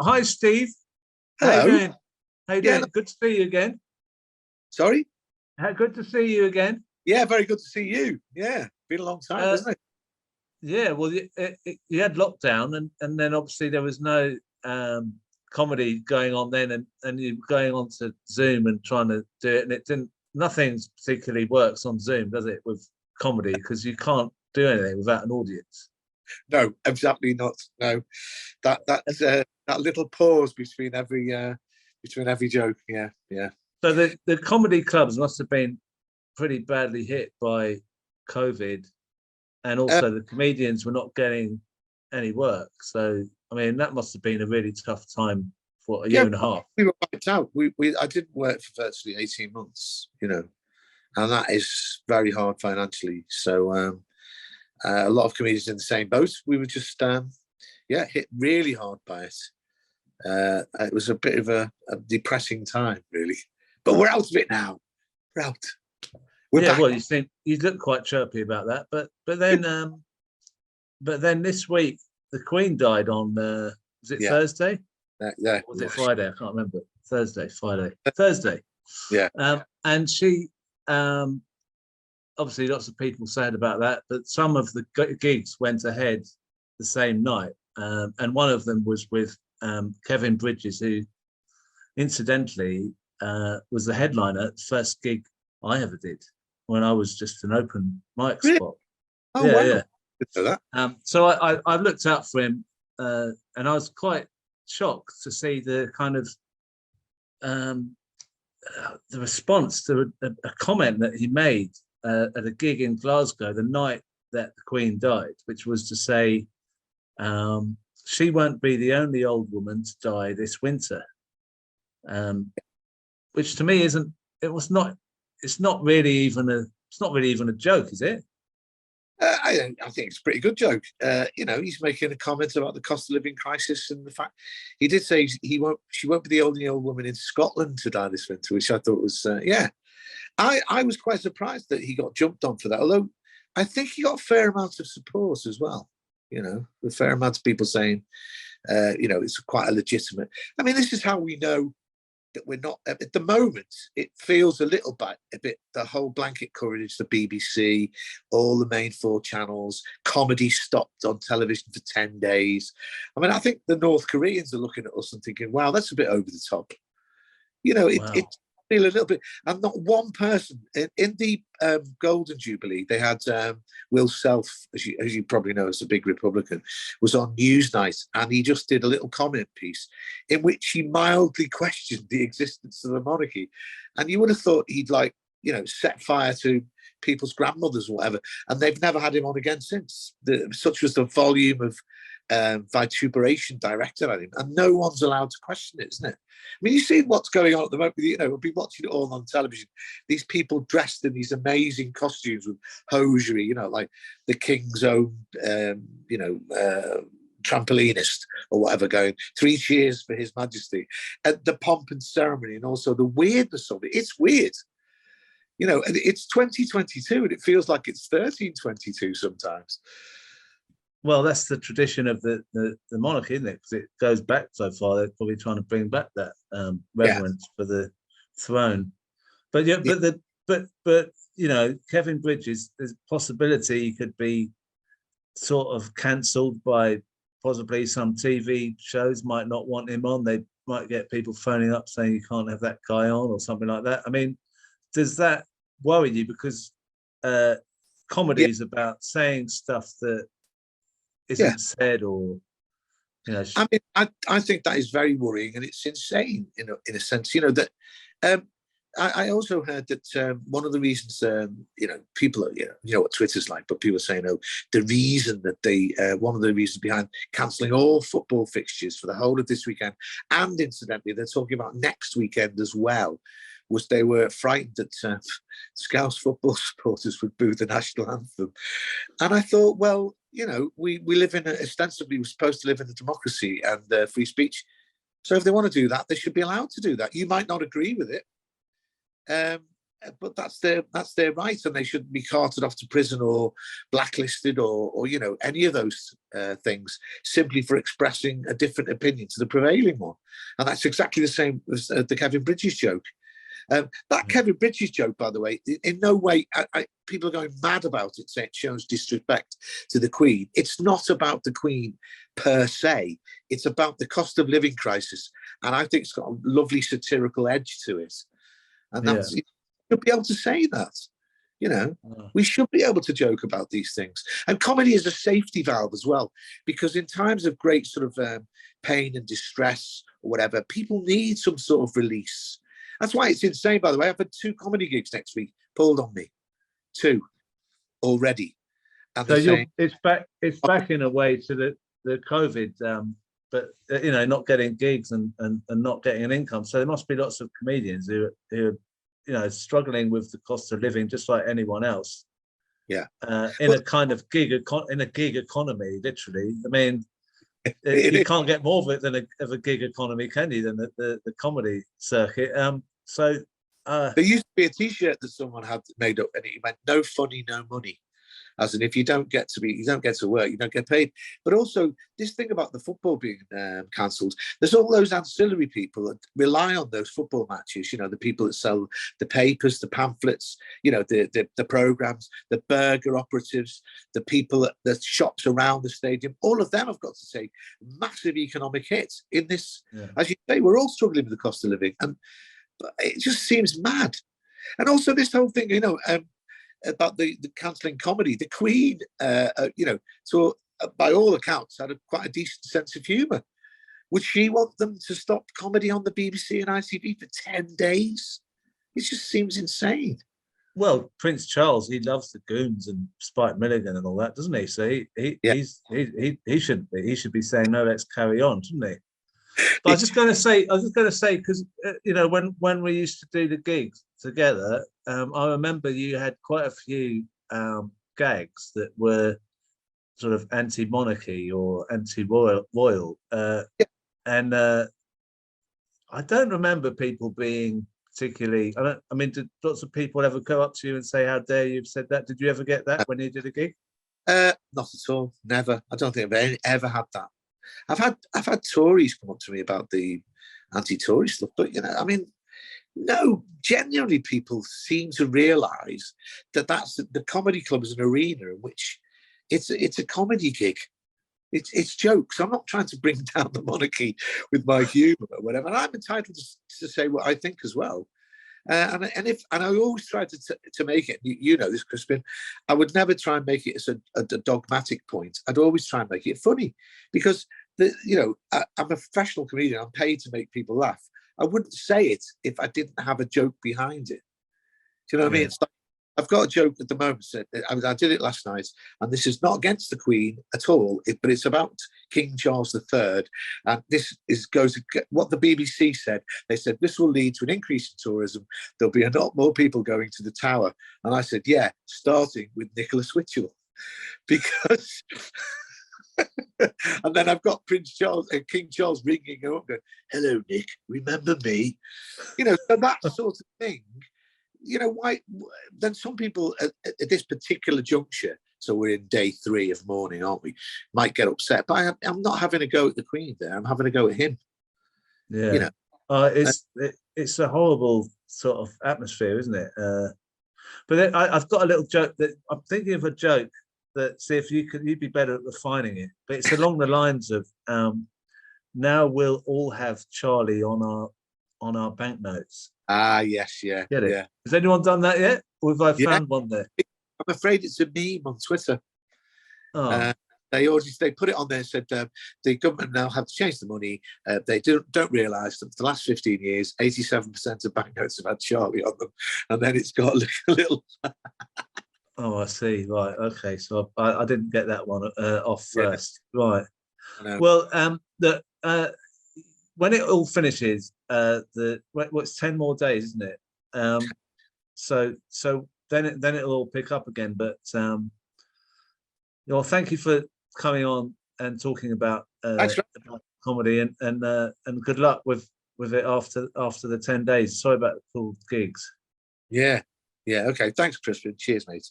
Hi, Steve. How you Hello. doing? How you Yeah, doing? Good to see you again. sorry. Good to see you again. Yeah, very good to see you. Yeah, been a long time, Uh, isn't it? yeah, well, you had lockdown, and then obviously there was no comedy going on then, and you were going on to Zoom and trying to do it, and it didn't. Nothing particularly works on Zoom, does it, with comedy? Because you can't do anything without an audience. No, exactly not. No, that little pause between every joke. Yeah, yeah. So the comedy clubs must have been pretty badly hit by COVID, and Uh, also the comedians were not getting any work. So I mean, that must have been a really tough time for a year yeah, and a half. we were wiped out. We I didn't work for virtually 18 months. And that is very hard financially. So a lot of comedians in the same boat. We were just yeah, hit really hard by it. It was a bit of a depressing time, really. But we're out of it now. We're out. We're Yeah, back. well, you look quite chirpy about that, but then this week the Queen died on was it Yeah, Thursday? yeah, Or was it Friday? I can't remember. Thursday. yeah. And she obviously lots of people said about that, but some of the gigs went ahead the same night, and one of them was with Kevin Bridges, who incidentally was the headliner at the first gig I ever did when I was just an open mic Really? spot. Oh, Yeah, wow. yeah. Good to know that. So I looked out for him, and I was quite shocked to see the kind of um, the response to a comment that he made at a gig in Glasgow the night that the Queen died, which was to say she won't be the only old woman to die this winter, um, which to me isn't. It was not. It's not really even a. It's not really even a joke, is it? I think it's a pretty good joke. He's making a comment about the cost of living crisis and the fact he did say he won't. She won't be the only old woman in Scotland to die this winter, which I thought was yeah. I was quite surprised that he got jumped on for that. Although I think he got a fair amount of support as well. A fair amount of people saying, it's quite a legitimate. I mean, this is how we know that we're not at the moment. It feels a bit the whole blanket coverage, the BBC, all the main four channels, comedy stopped on television for 10 days. I mean, I think the North Koreans are looking at us and thinking, wow, that's a bit over the top. It Wow. feel a little bit, and not one person in the Golden Jubilee. They had Will Self, as you probably know, as a big Republican, was on Newsnight, and he just did a little comment piece in which he mildly questioned the existence of the monarchy, and you would have thought he'd set fire to people's grandmothers or whatever, and they've never had him on again since. Such was the volume of vituperation directed at him, and no one's allowed to question it, isn't it? I mean, you see what's going on at the moment. We've been watching it all on television. These people dressed in these amazing costumes with hosiery, like the king's own, trampolinist or whatever, going 3 cheers for His Majesty, and the pomp and ceremony, and also the weirdness of it. It's weird. And it's 2022, and it feels like it's 1322 sometimes. Well, that's the tradition of the monarchy, isn't it? Because it goes back so far. They're probably trying to bring back that Yeah, reverence for the throne. But yeah, yeah, but Kevin Bridges, there's a possibility he could be sort of cancelled by possibly some TV shows might not want him on. They might get people phoning up saying you can't have that guy on or something like that. I mean, does that worry you? Because comedy yeah, is about saying stuff that yeah. isn't said, or you know. I mean, I think that is very worrying, and it's insane in a sense. That um, I also heard that one of the reasons, people are, you know what Twitter's like, but people are saying, oh, the reason that one of the reasons behind cancelling all football fixtures for the whole of this weekend, and incidentally, they're talking about next weekend as well, was they were frightened that Scouse football supporters would boo the national anthem. And I thought, well, we live ostensibly we're supposed to live in a democracy and free speech. So if they want to do that, they should be allowed to do that. You might not agree with it, but that's their right, and they shouldn't be carted off to prison or blacklisted or any of those things simply for expressing a different opinion to the prevailing one. And that's exactly the same as the Kevin Bridges joke. That Kevin Bridges joke, by the way, in no way, people are going mad about it, saying it shows disrespect to the Queen. It's not about the Queen per se. It's about the cost of living crisis. And I think it's got a lovely satirical edge to it. And that's, you should be able to say that. We should be able to joke about these things. And comedy is a safety valve as well, because in times of great sort of pain and distress or whatever, people need some sort of release. That's why it's insane, by the way. I've had 2 comedy gigs next week pulled on me. 2 already. And so it's back in a way to the COVID, but not getting gigs and not getting an income. So there must be lots of comedians who are struggling with the cost of living just like anyone else. Yeah. In a kind of gig economy, literally. I mean, you can't get more of it than a gig economy, can you, than the comedy circuit? There used to be a T-shirt that someone had made up, and it meant "No funny, no money." As in, if you don't get to work, you don't get paid. But also, this thing about the football being cancelled, there's all those ancillary people that rely on those football matches. The people that sell the papers, the pamphlets, the programs, the burger operatives, the people at the shops around the stadium. All of them have got to take massive economic hits in this. Yeah. As you say, we're all struggling with the cost of living, but it just seems mad. And also this whole thing, about the cancelling comedy. The Queen, by all accounts, had quite a decent sense of humour. Would she want them to stop comedy on the BBC and ITV for 10 days? It just seems insane. Well, Prince Charles, he loves the Goons and Spike Milligan and all that, doesn't he? So he shouldn't be. He should be saying, no, let's carry on, shouldn't he? But I was just going to say, because when we used to do the gigs together, I remember you had quite a few gags that were sort of anti-monarchy or anti-royal, and I don't remember people being particularly. Did lots of people ever go up to you and say, "How dare you've said that"? Did you ever get that when you did a gig? Not at all. Never. I don't think I've ever had that. I've had Tories come up to me about the anti-Tory stuff, but no, genuinely people seem to realise that the comedy club is an arena in which it's a comedy gig. It's jokes. I'm not trying to bring down the monarchy with my humour or whatever. And I'm entitled to say what I think as well. And I always try to make it. You know this, Crispin. I would never try and make it as a dogmatic point. I'd always try and make it funny, because I'm a professional comedian. I'm paid to make people laugh. I wouldn't say it if I didn't have a joke behind it. Do you know what I mean? It's like, I've got a joke at the moment. I did it last night, and this is not against the Queen at all, but it's about King Charles III. And this goes what the BBC said. They said this will lead to an increase in tourism. There'll be a lot more people going to the Tower. And I said, yeah, starting with Nicholas Witchell, because. And then I've got King Charles ringing up, going, "Hello, Nick, remember me?" So that sort of thing. Why? Then some people at this particular juncture, so we're in day 3 of mourning, aren't we? Might get upset, but I'm not having a go at the Queen there. I'm having a go at him. Yeah, it's a horrible sort of atmosphere, isn't it? But then I've got a little joke that I'm thinking of a joke that, see if you'd be better at refining it. But it's along the lines of, now we'll all have Charlie on our banknotes. Ah, yes, yeah. Get it? Yeah. Has anyone done that yet? Or have I found one there? I'm afraid it's a meme on Twitter. Oh. They put it on there and said the government now have to change the money. They don't realise that for the last 15 years, 87% of banknotes have had Charlie on them, and then it's got a little. Oh, I see. Right. Okay. So I didn't get that one off first. Right. Well, when it all finishes, what's 10 more days, isn't it? So then it'll all pick up again. But thank you for coming on and talking about comedy, and good luck with it after the 10 days. Sorry about the cool gigs. Yeah. Yeah. Okay. Thanks, Crispin. Cheers, mate.